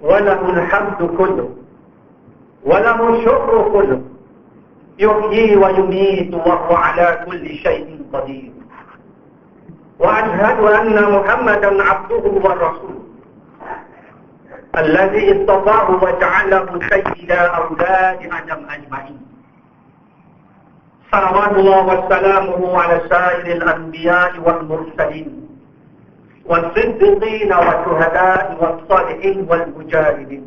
walahul hamdu kulluh, walahu syukru kulluh, yuhyi wa yumitu wa huwa ala kulli syai'in qadir. Wa ashhadu anna Muhammadan abduhu wa rasuluh, alladhi istafahu wa ja'alahu sayyida awladi Adam ajma'in. Salawatullah wa salamuhu ala sayyidil anbiya'i wal mursalin, والصديقين والشهداء والصالحين والمجاهدين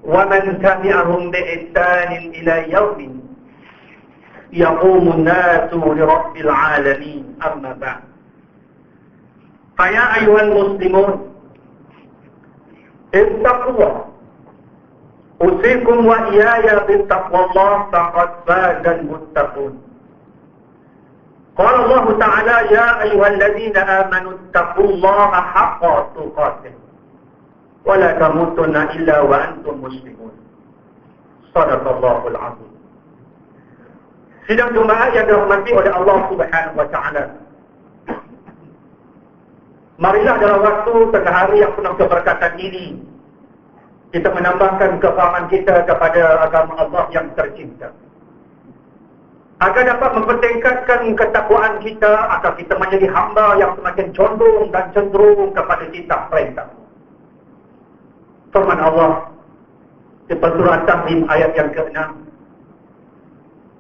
ومن تبعهم بإحسان إلى يوم يقوم الناس لرب العالمين. أما بعد، فيا أيها المسلمون اتقوا الله، أوصيكم وإياي بتقوى الله، فقد فاز المتقون. قال الله تعالى: يا أيها الذين آمنوا اتقوا الله حق تقاته ولا تموتن إلا وأنتم مسلمون. صدق الله العظيم. Sidang jemaah yang dirahmati oleh Allah Subhanahu wa taala. Marilah dalam waktu tengah hari yang penuh keberkatan ini kita menambahkan kefahaman kita kepada agama Allah yang tercinta, agar dapat mempertingkatkan ketakwaan kita, agar kita menjadi hamba yang semakin condong dan cenderung kepada titah perintah. Firman Allah di surah Tahrim ayat yang ke-6,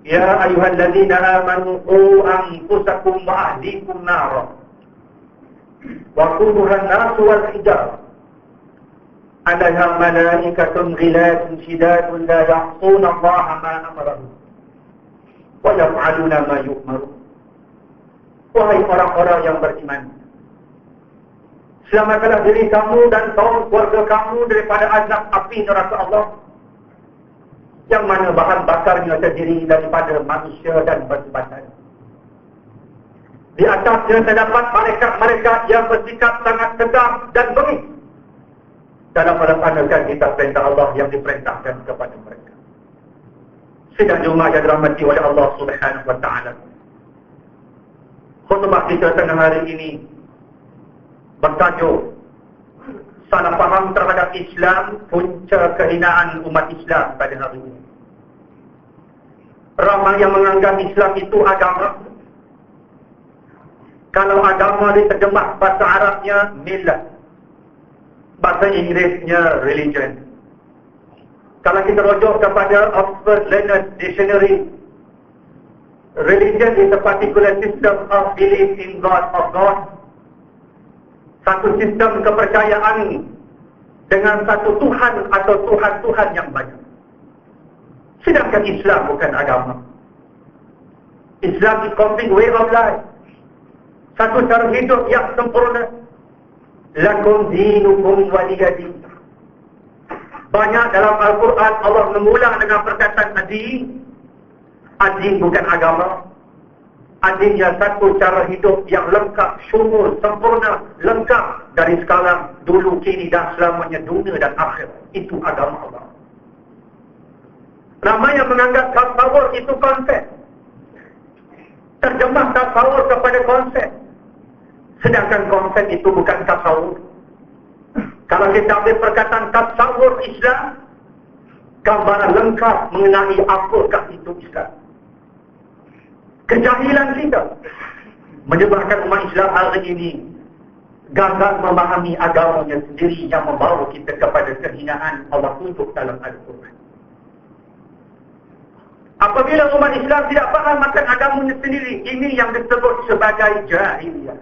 Ya ayyuhalladzina amanu qu anfusakum wa ahlikum nara waquduha an-nasu wal hijarah 'alaiha malaikatun ghiladun shidadun la ya'suna Allaha ma amarahum wa yaf'aluna ma yu'marun. Wahai orang-orang yang beriman, selamatkanlah diri kamu dan kaum keluarga kamu daripada azab api neraka Allah, yang mana bahan bakarnya terdiri daripada manusia dan batu-batan. Di atasnya terdapat malaikat-malaikat yang bersikap sangat tegas dan bengis dalam melaksanakan kitab perintah Allah yang diperintahkan kepada mereka. Sidang Jumaat yang dirahmati oleh Allah Subhanahu wa taala. Khutbah kita tengah hari ini bertajuk salah faham terhadap Islam, punca kehinaan umat Islam pada hari ini. Ramai yang menganggap Islam itu agama. Kalau agama diterjemah bahasa Arabnya millah, bahasa Inggerisnya religion. Kalau kita rujuk kepada Oxford Learners Dictionary, religion is a particular system of belief in God of God. Satu sistem kepercayaan dengan satu Tuhan atau Tuhan-Tuhan yang banyak. Sedangkan Islam bukan agama. Islam is complete way of life. Satu cara hidup yang sempurna. Lakum dinukum waliyadin. Banyak dalam Al-Quran Allah mengulang dengan perkataan ad-din. Ad-din bukan agama. Ad-din yang satu cara hidup yang lengkap, syumul, sempurna, lengkap dari sekarang, dulu, kini dan selamanya, dunia dan akhir. Itu agama Allah. Ramai yang menganggap tasawur itu konsep. Terjemah tasawur kepada konsep. Sedangkan konsep itu bukan tasawur. Kalau kita ambil perkataan tasawur Islam, gambaran lengkap mengenai apakah itu Islam. Kejahilan kita menyebabkan umat Islam hari ini gagal memahami agamanya sendiri yang membawa kita kepada kehinaan Allah tunjuk dalam Al-Quran. Apabila umat Islam tidak faham akan agamanya sendiri, ini yang disebut sebagai jahiliyah.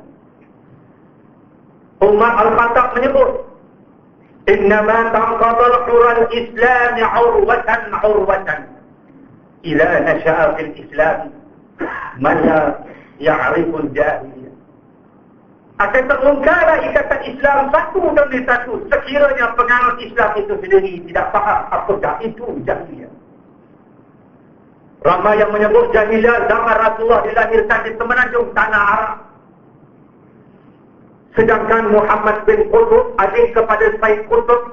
Umar Al-Khattab menyebut, Innama tanqadal hural islami urwatan ila nasha'a fil islam man la ya'riful jahiliyah. Akan terbongkarlah ikatan Islam satu demi satu sekiranya penganut Islam itu sendiri tidak faham apakah itu jahiliyah. Ramai yang menyebut jahiliyah zaman Rasulullah dilahirkan di semenanjung tanah Arab. Sedangkan Muhammad bin Qutb, adik kepada Said Qutb,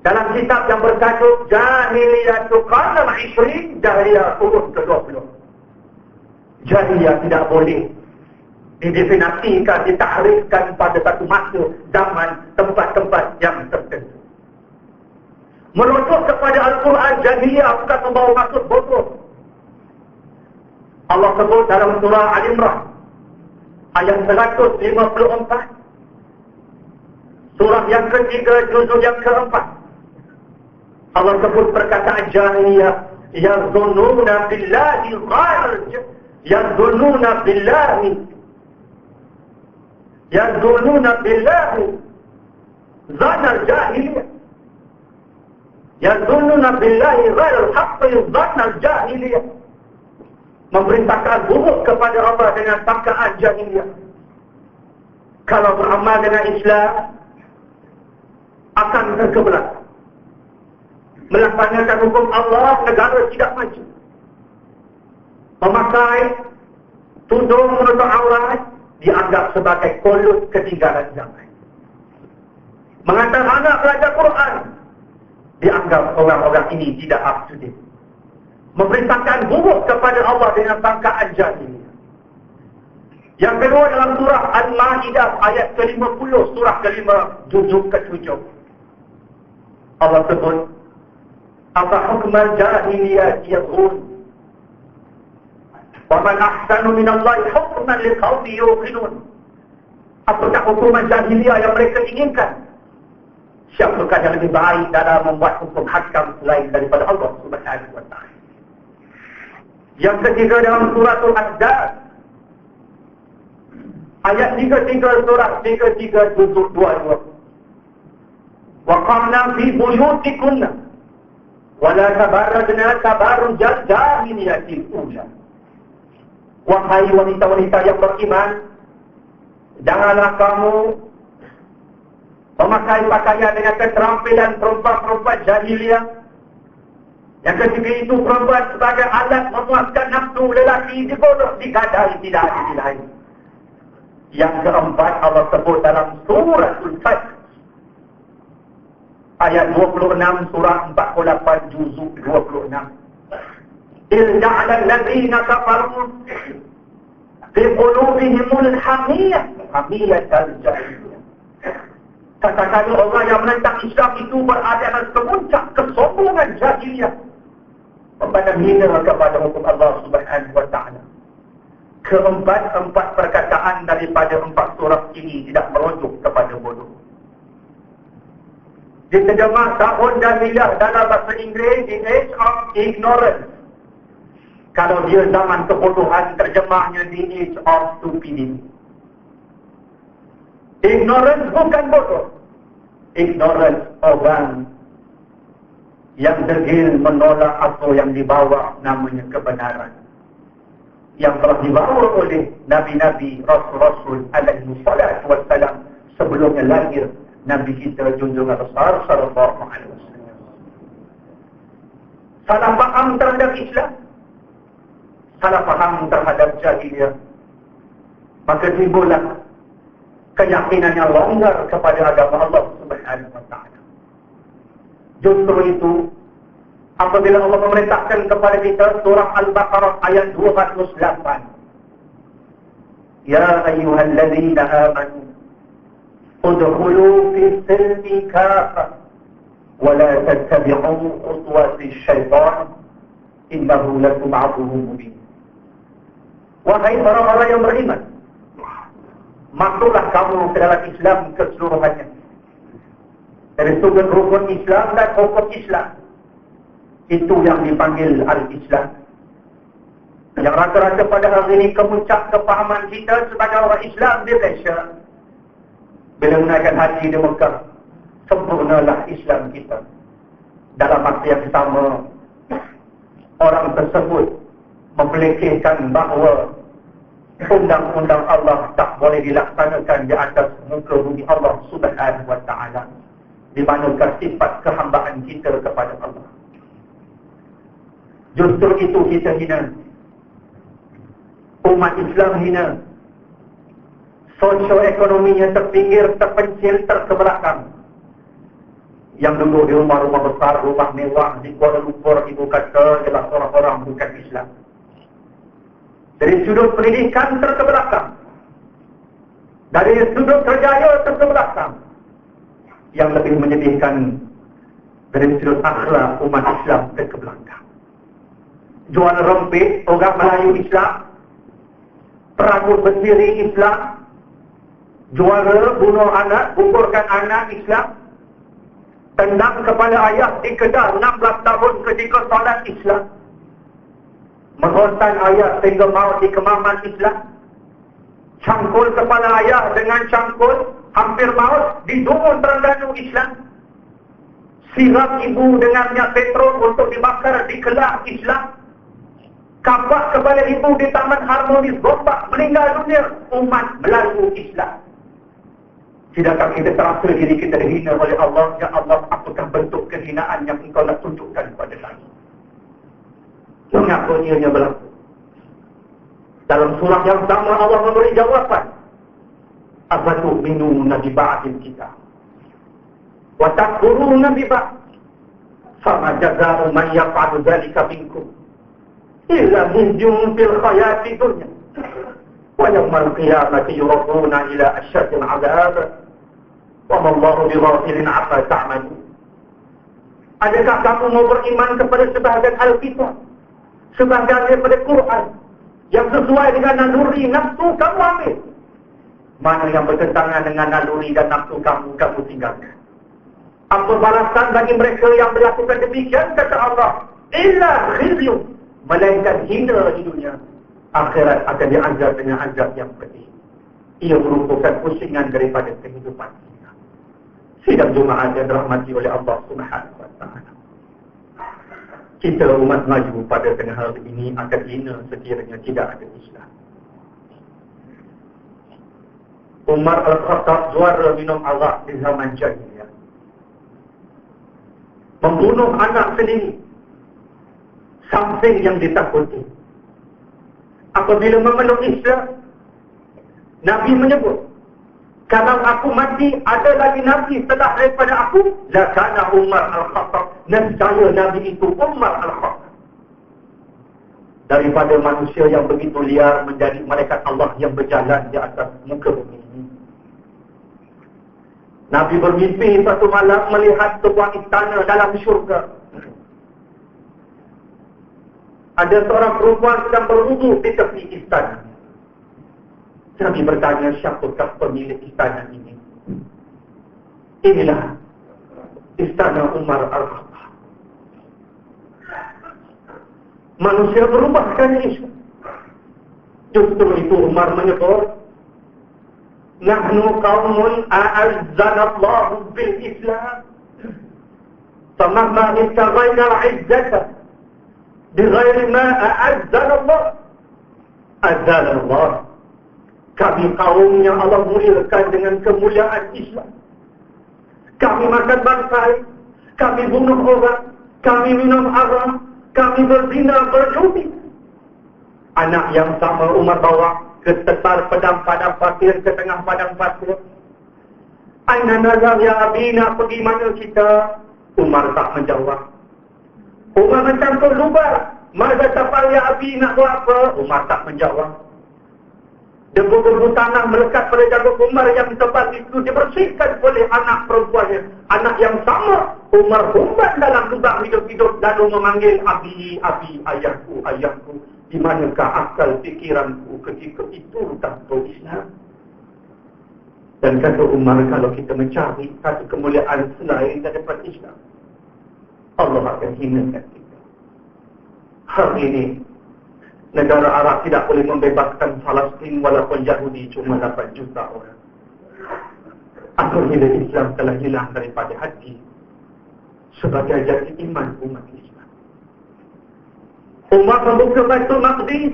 dalam kitab yang bertajuk Jahiliyatu Qarn 20, Jahiliyah turun ke-20. Jahiliyah tidak boleh didefinisikan, ditahrifkan pada satu masa, zaman, tempat-tempat yang tertentu. Merujuk kepada Al-Quran jahiliyah bukan membawa maksud bodoh. Allah sebut dalam surah Al-Imran ayat 154, surah yang ketiga, juzuk yang keempat. Allah sebut perkataan jahiliyah, yazunnuna billahi ghair, yazunnuna billahi zanal jahiliyah, yazunnuna billahi ghair haqqi zanal jahiliyah. Memerintahkan buruk kepada Allah dengan sangkaan jahiliyah. Kalau beramal dengan Islam akan terkebelakang. Melaksanakan hukum Allah, negara tidak maju. Memakai tudung menutup aurat dianggap sebagai kolut ketinggalan zaman. Mengantar anak belajar Quran dianggap orang-orang ini tidak up to date. Memerintahkan buruk kepada Allah dengan sangkaan jahiliyah. Yang kedua dalam surah Al-Ma'idah ayat ke-50, surah ke-5, juzuk ke-7. Allah sebut, "Afa hukmal jahiliyah yabghun, wa man ahsanu minallahi hukman liqaumin yuqinun." Apakah hukuman jahiliyah yang mereka inginkan? Siapakah yang lebih baik dalam membuat hukum hakam selain daripada Allah Subhanahu wa ta'ala? Yang ketiga dalam surah Al-Ahzab ayat 33, surah 33 juzuk 22. Wa qarna fi buyutikunna wa la tabarrajna tabarrujal jahiliyatil ula. Wahai wanita-wanita yang beriman, janganlah kamu memakai pakaian dengan keterampilan perempuan-perempuan jahiliyah. Yang ketiga itu perempuan sebagai alat memuaskan nafsu lelaki dibodoh, digadai, tidak lain. Yang keempat Allah sebut dalam surah Al-Fath ayat 26, surah 48, juzuk 26. Ja'ala alladhina kafaru fi qulubihimul hamiyah al-jahiliyah. Katakan orang yang menentang Islam itu berada dalam kemuncak kesombongan jahiliyah, memandang hina kepada hukum Allah Subhanahu wa ta'ala. Keempat perkataan daripada 4 surah ini tidak merujuk kepada bodoh. Diterjemah tahun jahiliyah dalam bahasa Inggeris, the age of ignorance. Kalau dia zaman kebodohan, terjemahnya the age of stupidity. Ignorance bukan bodoh. Ignorance orang yang degil menolak apa yang dibawa namanya kebenaran, yang telah dibawa oleh Nabi-Nabi, Rasul-Rasul alaihi salatu wassalam sebelumnya lahir Nabi kita junjungan besar sallallahu alaihi wasallam. Salah faham terhadap Islam, salah faham terhadap jahiliyah, maka timbullah keyakinan yang longgar kepada agama Allah Subhanahu wa ta'ala. Justru itu, apabila Allah memerintahkan kepada kita surah Al-Baqarah ayat 208, Ya ayyuhalladzina amanu udkhulu fis silmi kafah wa la tattabi'u khutuwatis syaitan innahu lakum aduwwun mubin. Wahai orang-orang yang beriman, masuklah kamu ke dalam Islam keseluruhannya. Dari sudut rukun Islam dan hukum Islam, itu yang dipanggil Al-Islam. Yang rata-rata pada hari ini kemuncak kepahaman kita sebagai orang Islam di Malaysia, bila menaikkan haji di Mekah, sempurnalah Islam kita. Dalam masa yang sama, orang tersebut membelikirkan bahawa undang-undang Allah tak boleh dilaksanakan di atas muka bumi Allah Subhanahu wa ta'ala, di manakah sifat kehambaan kita kepada Allah. Justru itu kita hina. Umat Islam hina. Sosioekonominya terpinggir, terpencil, terkebelakang. Yang duduk di rumah-rumah besar, rumah mewah di Kuala Lumpur, ibu kata ialah orang-orang bukan Islam. Dari sudut pendidikan terkebelakang, dari sudut kerjaya terkebelakang. Yang lebih menyedihkan, dari sudut akhlak umat Islam ke belakang. Jual rempit orang Melayu Islam, perabot berdiri Islam, juara bunuh anak, gugurkan anak Islam, tendang kepala ayah di Kedah 16 tahun ketika solat Islam, menghotan ayah sehingga maut di kemaman Islam, cangkul kepala ayah dengan cangkul hampir maut di Dungun Terengganu Islam, siram ibu dengan minyak petrol untuk dibakar di Kelah Islam, kapak kepala ibu di Taman Harmonis Gombak, meninggal dunia umat Melayu Islam. Tidakkah kita terasa diri kita dihina oleh Allah? Ya Allah, apakah bentuk kehinaan yang engkau nak tunjukkan kepada kami? Mengapa ianya berlaku? Dalam surah yang sama Allah memberi jawapan. Afatu'minuna bi ba'dil kitab wa takfuruna bi ba'd fama jazaa'u man yaf'alu dzalika minkum illa khizyun fil hayati dunya wa yawmal qiyamati yuraduna ila asyaddil 'adzab wa ma Allahu bighafilin 'amma ta'malun. Adakah kamu mau beriman kepada sebahagian Alkitab, sebahagian daripada Quran yang sesuai dengan naluri nafsu kamu ambil? Mana yang bertentangan dengan naluri dan nafsu kamu tinggalkan. Apa balasan bagi mereka yang melakukan demikian? Kata Allah, illa khizyun, melainkan hina di dunia. Akhirat akan diazab dengan azab yang pedih. Ia merupakan pusingan daripada kehidupan kita. Sidang Jumaat yang dirahmati oleh Allah Subhanahu wa taala. Kita umat maju pada tengah hari ini akan hina sekiranya tidak ada Islam. Umar Al-Khattab juara minum arak di zaman jahiliyah, membunuh anak sendiri, something yang ditakuti. Apabila memeluk Islam, Nabi menyebut, kalau aku mati, ada lagi Nabi setelah daripada aku, lakana Umar Al-Khattab. Nescaya Nabi itu Umar Al-Khattab. Daripada manusia yang begitu liar menjadi malaikat Allah yang berjalan di atas muka bumi ini. Nabi bermimpi satu malam melihat sebuah istana dalam syurga. Ada seorang perempuan sedang berwudu di tepi istana. Nabi bertanya, siapakah pemilik istana ini? Inilah istana Umar Al-Khattab. Manusia berubah kerana Islam. Justru itu Umar menyebut, nahnu qaumun a'azzanallahu bil Islam. Famahma ibtaghayna al-'izzata bighairi ma a'azzanallah azzanallah. Kami kaum yang Allah muliakan dengan kemuliaan Islam. Kami makan bangkai, kami bunuh orang, kami minum arak, kami berzina, berjudi. Anak yang sama Umar bawa ke tetar padang pasir, ke tengah padang pasir. Aina nazar ya abina, pergi mana kita? Umar tak menjawab. Umar macam terlubar. Masa tapal ya abina buat apa? Umar tak menjawab. Debu-debu tanah melekat pada jagung Umar yang tebal itu dibersihkan oleh anak perempuannya. Anak yang sama, Umar humban dalam lubang hidup-hidup lalu memanggil abi, abi, ayahku, ayahku. Di manakah akal fikiranku ketika itu tanpa Islam? Dan kata Umar, kalau kita mencari satu kemuliaan selain daripada Islam, Allah akan hinakan kita. Hari ini negara Arab tidak boleh membebaskan Palestin walaupun Yahudi cuma 8 juta orang. Apabila Islam telah hilang daripada hati sebagai jati iman umat Islam. Umar membuka Baitul Maqdis.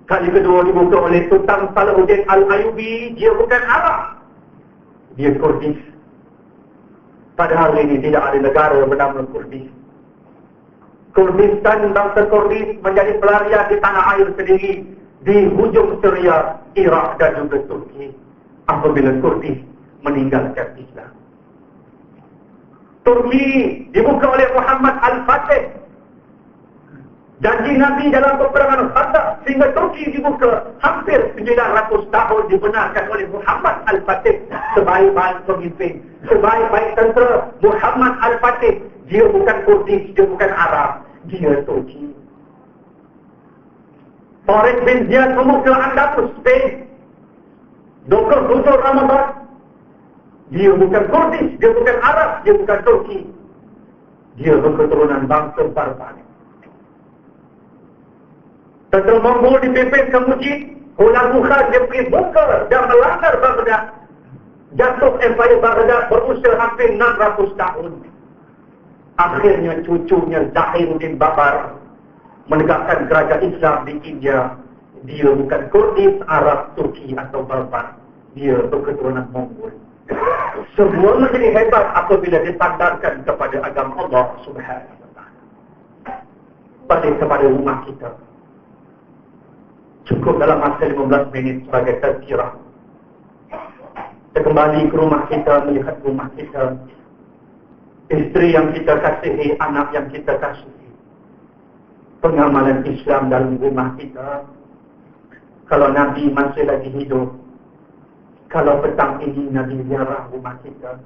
Kali kedua dibuka oleh Sultan Salahuddin Al-Ayyubi. Dia bukan Arab, dia Kurdis. Pada hari ini tidak ada negara bernama Kurdis. Kurdistan, bangsa Kurdis menjadi pelarian di tanah air sendiri, di hujung Syria, Iraq dan juga Turki. Apabila Kurdis meninggalkan Islam. Turki dibuka oleh Muhammad Al-Fatih. Janji Nabi dalam peperangan Khandaq sehingga Turki dibuka. Hampir 900 tahun dibenarkan oleh Muhammad Al-Fatih sebaik-baik pemimpin. Sebaik-baik tentera Muhammad Al-Fatih, dia bukan Kurdis, dia bukan Arab, dia Turki. Farid bin Ziyad memukul Andalus, Spain, 27 Ramadan. Dia bukan Kurdis, dia bukan Arab, dia bukan Turki. Dia berketurunan bangsa Barbari. Tentera Mongol dipimpin ke Mujib, Hulagu Khan dia pergi buka dan melanggar Baghdad. Jatuh Empire Baghdad berusia hampir 600 tahun. Akhirnya cucunya Zahiruddin Babar menegakkan kerajaan Islam di India. Dia bukan Kurdis, Arab, Turki atau Barbar. Dia berketurunan Mongol. Semua menjadi hebat apabila disandarkan kepada agama Allah Subhanahu wa taala. Balik kepada rumah kita. Cukup dalam masa 15 minit sebagai tazkirah. Kita kembali ke rumah kita, melihat rumah kita, isteri yang kita kasihi, anak yang kita kasihi, pengamalan Islam dalam rumah kita. Kalau Nabi masih lagi hidup, kalau petang ini Nabi ziarah rumah kita,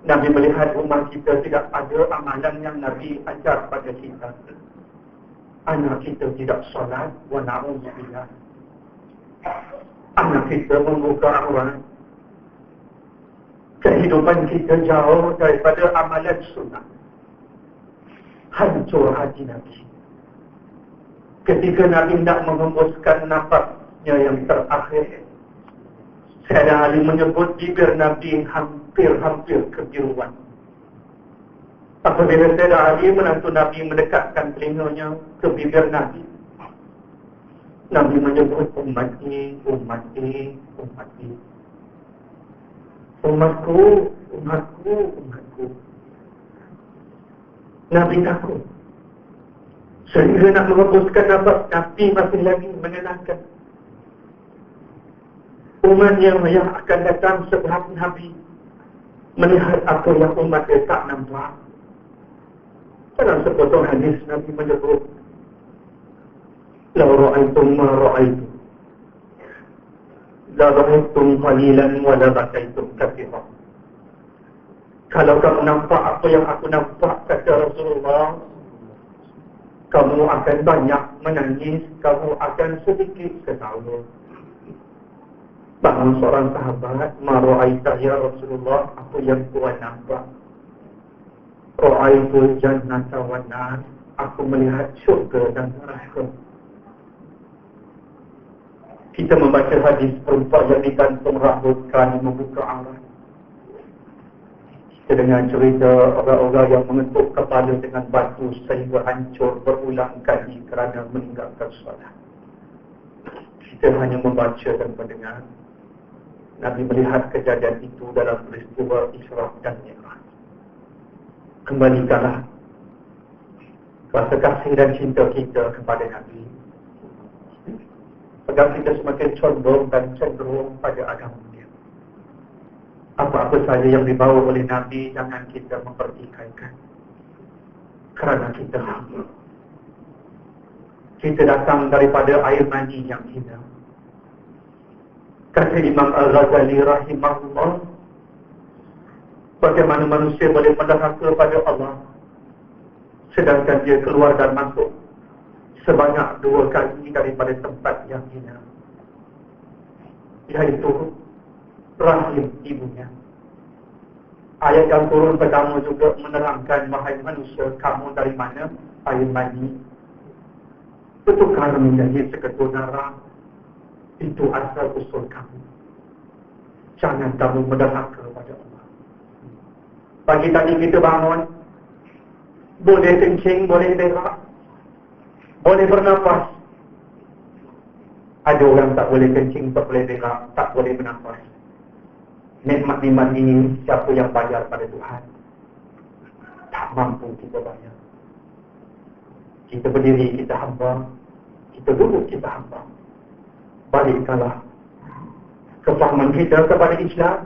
Nabi melihat rumah kita tidak ada amalan yang Nabi ajar pada kita. Anak kita tidak solat, wa na'udzubillah. Anak kita membuka aurat. Kehidupan kita jauh daripada amalan sunnah. Hancur hati Nabi. Ketika Nabi tidak menghembuskan nafasnya yang terakhir, Sayyidina Ali menyebut bibir Nabi hampir-hampir kebiruan. Apabila Sayyidina Ali menantu Nabi mendekatkan telinganya ke bibir Nabi, Nabi menyebut umatku, umatku, umatku. Umatku, umatku, umatku. Nabi takut. Sehingga nak menghembuskan nafas, Nabi masih lagi menenangkan. Umat yang akan datang setelah Nabi melihat apa yang umat dia tak nampak. Dalam sepotong hadis Nabi menyebut, "Lau ra'aitum ma ra'aitum, la ra'aitum qalilan wa la bakaitum katsiran." Kalau kamu nampak apa yang aku nampak, kata Rasulullah, kamu akan banyak menangis, kamu akan sedikit ketawa. Bangun seorang sahabat, "Ma ra'aita ya Rasulullah, apa yang Tuhan nampak?" "Ra'aitul jannata wan nar." Aku melihat syurga dan neraka. Kita membaca hadis perempuan yang digantung rambut kerana membuka aurat. Kita dengar cerita orang-orang yang mengetuk kepala dengan batu sehingga hancur berulang kali kerana meninggalkan solat. Kita hanya membaca dan mendengar. Nabi melihat kejadian itu dalam peristiwa Isra dan Mi'raj. Kembalikanlah rasa kasih dan cinta kita kepada Nabi, agar kita semakin condong dan cenderung pada agama dia. Apa-apa saja yang dibawa oleh Nabi, jangan kita mempertikaikan, kerana kita hamba. Kita datang daripada air mani yang hina. Kata Imam Al-Ghazali rahimahullah, bagaimana manusia boleh menderhaka pada Allah sedangkan dia keluar dan masuk sebanyak 2 kali daripada tempat yang hina, iaitu rahim ibunya. Ayat yang turun pertama juga menerangkan, wahai manusia, kamu dari mana? Air mani. Bertukar menjadi seketul darah. Itu asal usul kamu. Jangan kamu menderhaka pada Allah. Pagi tadi kita bangun, boleh kencing, boleh berak, boleh bernafas. Ada orang tak boleh kencing, tak boleh berak, tak boleh bernafas. Nikmat-nikmat ini siapa yang bayar pada Tuhan? Tak mampu kita bayar. Kita berdiri, kita hamba. Kita duduk, kita hamba. Balikkanlah kefahaman kita kepada Islam.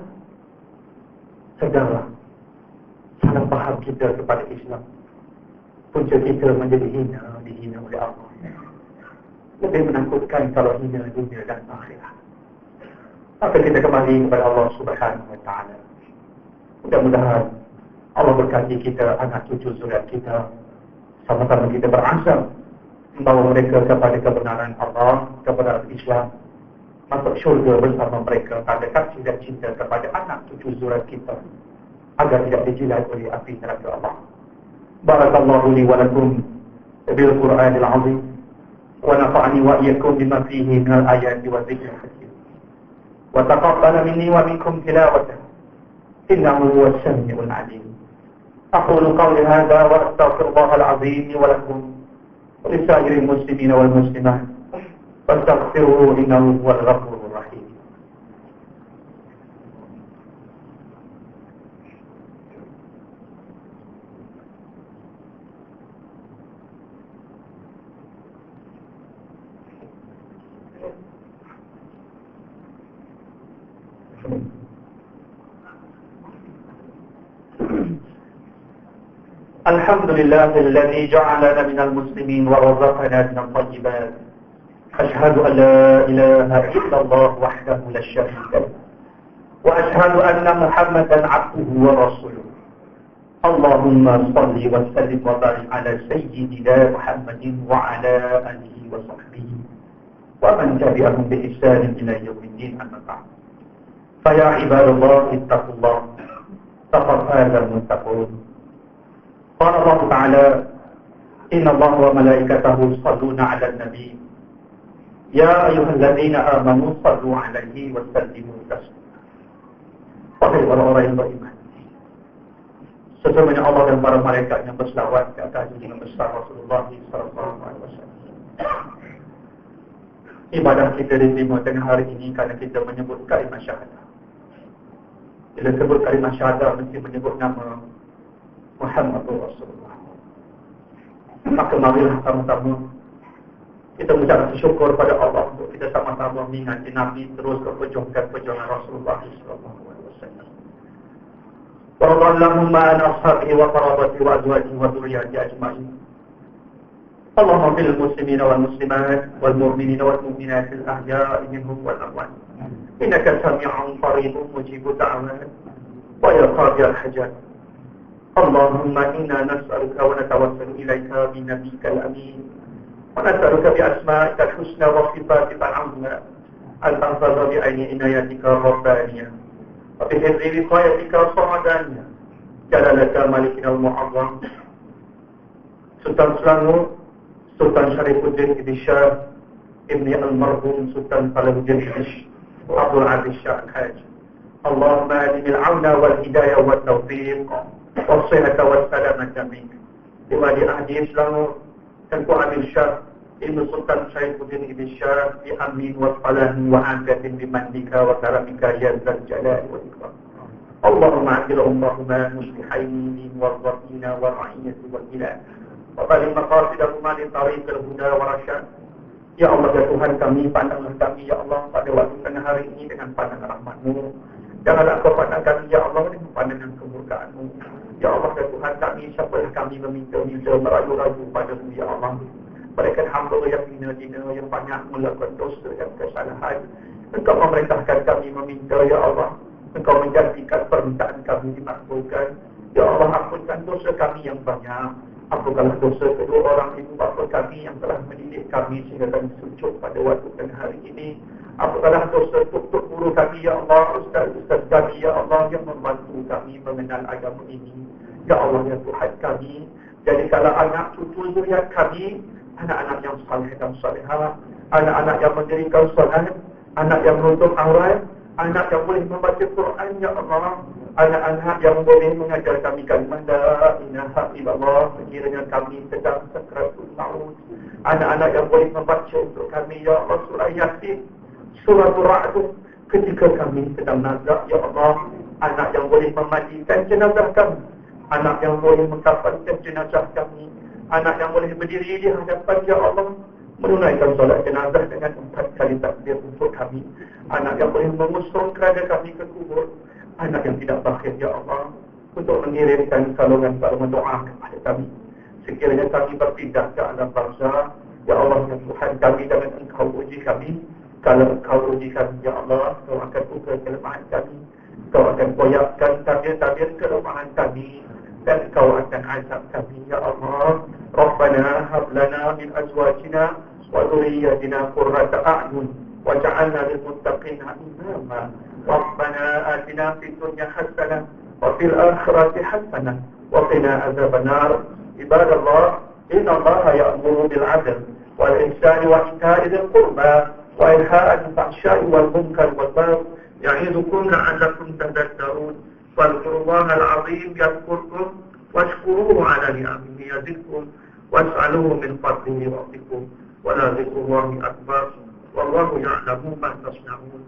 Sedarlah salah faham kita kepada Islam. Punca kita menjadi dihina oleh Allah. Lebih menakutkan kalau hina dunia dan akhirat. Maka kita kembali kepada Allah Subhanahu wa ta'ala. Mudah-mudahan Allah berkati kita, anak cucu zuriat kita, sama-sama kita berazam membawa mereka kepada kebenaran Allah, kebenaran Islam, masuk syurga bersama mereka, ada kasih dan cinta kepada anak cucu zuriat kita, agar tidak dijilat oleh api neraka Allah. Barakallahu li wa lakum bil Qur'anil azim wa nafa'ani wa iyyakum bima fihi minal ayati wa dzikril hakim. Wa taqabbala minni wa minkum tilawatahu innahu huwas samiul alim. Aqulu qawli hadha wa astaghfirullahal azim wa lakum wa lisa'iril muslimina wal muslimat fastaghfiruhu innahu huwal ghafurur rahim. الحمد لله الذي جعلنا من المسلمين ورزقنا من الطيبات. أشهد أن لا إله إلا الله وحده لا شريك له وأشهد أن محمدا عبده ورسوله. اللهم صل وسلم وبارك على سيدنا محمد وعلى آله وصحبه ومن تبعهم بإحسان إلى يوم الدين. أما بعد، فيا عباد الله اتقوا الله فقد فاز المتقون. قال الله تعالى: إن الله وملائكته يصلون على النبي يا أيها الذين آمنوا صلوا عليه وسلموا تسليما. Wahai orang-orang yang beriman, sesungguhnya Allah dan para malaikatnya berselawat ke atas junjungan besar Rasulullah SAW. Ibadah kita diterima tengah hari ini kerana kita menyebut kalimah syahadah. Bila sebut kalimah syahadah mesti menyebut nama Muhammadur Rasulullah. Maka marilah sama-sama kita mengucapkan syukur pada Allah untuk kita sama-sama mengingati Nabi, terus memperjuangkan perjuangan Rasulullah SAW. Allahumma ma'ana ashabihi wa qarabati wa azwajihi wa dhurriyyati ajma'in. Allahumma fil muslimina wal muslimat wal mu'minina wal mu'minat al ahya'i minhum wal amwat. Innaka sami'un qaribun mujibud da'wat wa ya qadiyal hajat. Allahumma inna nas'aluka wa natawassalu ilaika bi nabiyyikal amin. ونسألك بأسمائك الحسنى وصفاتك العظمى أن تنفذ بعين عنايتك الربانية وبحفظ وقايتك الصمدانية جلالة مالكنا المعظم Sultan Selangor, Sultan Syarifuddin Ibn Shah Ibni Al-Marhum Sultan Salahuddin Abdul Aziz Shah Al-Haj. Allahumma adimil auna wal hidayah wal tawfiq wal sihata wal salamata minka Diwali Ahdi Selangor Tengku Amir Shah Ibn Sultan Syarifuddin Ibn Shah Bi amin wa salahin wa angatin bimandika wa karamika ya zal jalal wa ikram. Allahumma adil umrahuma muslihaini wa rzaqina wa ra'iyati wa ilah wa balik maqasidahuma di tariq al-huda wa rasyad. Ya Allah, ya Tuhan kami, pandanglah kami ya Allah pada waktu tengah hari ini dengan pandangan rahmat-Mu. Janganlah Kau pandang kami ya Allah dengan pandangan kemurkaan-Mu. Ya Allah, ya Tuhan kami, siapalah kami meminta-minta, merayu-rayu padamu ya Allah. Mereka hamba yang hina-hina, yang banyak melakukan dosa dan kesalahan. Engkau memerintahkan kami meminta ya Allah. Engkau menjadikan permintaan kami dimakbulkan. Ya Allah, ampunkan dosa kami yang banyak. Ampunkanlah dosa kedua orang ibu bapa kami yang telah mendidik kami sehingga kami sujud pada waktu tengah hari ini. Ampunkanlah dosa tuk-tuk guru kami ya Allah, ustaz-ustaz kami ya Allah yang membantu kami mengenal agama ini. Ya Allah, ya Tuhan kami, jadikanlah anak cucu zuriat kami anak-anak yang saleh dan salihah, anak-anak yang mendirikan solat, anak yang menutup aurat, anak yang boleh membaca Quran ya Allah, anak-anak yang boleh mengajar kami kalimat la ilaha illallah sekiranya kami sedang sakaratul maut, anak-anak yang boleh membaca untuk kami ya Allah surah Yasin, surah Ra'd ketika kami sedang nazak ya Allah, anak yang boleh memandikan jenazah kami, anak yang boleh mengkafankan jenazah kami, anak yang boleh berdiri di hadapan ya Allah menunaikan solat jenazah dengan 4 kali takbir untuk kami, anak yang boleh mengusung kerana kami ke kubur, anak yang tidak bakhil ya Allah untuk mengirimkan kalungan-kalungan doa kepada kami sekiranya kami berpindah ke alam barzah ya Allah ya Tuhan kami, jangan Engkau uji kami. Kalau Engkau uji kami ya Allah, Kau akan buka kelemahan kami. Kau akan koyakkan tabir-tabir kelemahan kami, dan Kau akan azab kami, ya Allah. Rabbana hab lana min azwajina wa dhurriyyatina qurrata a'yun waj'alna lil muttaqina imama. Rabbana atina fid dunya hasanah wa fil akhirati hasanah wa qina adzabannar. Ibadallah, inna Allaha ya'muru bil 'adli wal ihsani wa ita'i dzil qurba wa yanha 'anil fahsya'i wal munkari wal baghi ya'idukum la'allakum tadhakkarun. Fadhkurullaha al-'azim yadhkurkum washkuruhu 'ala ni'amihi yazidkum was'aluhu min fadlihi yu'tikum wa la dzikrullahi akbar wallahu ya'lamu ma tasna'un.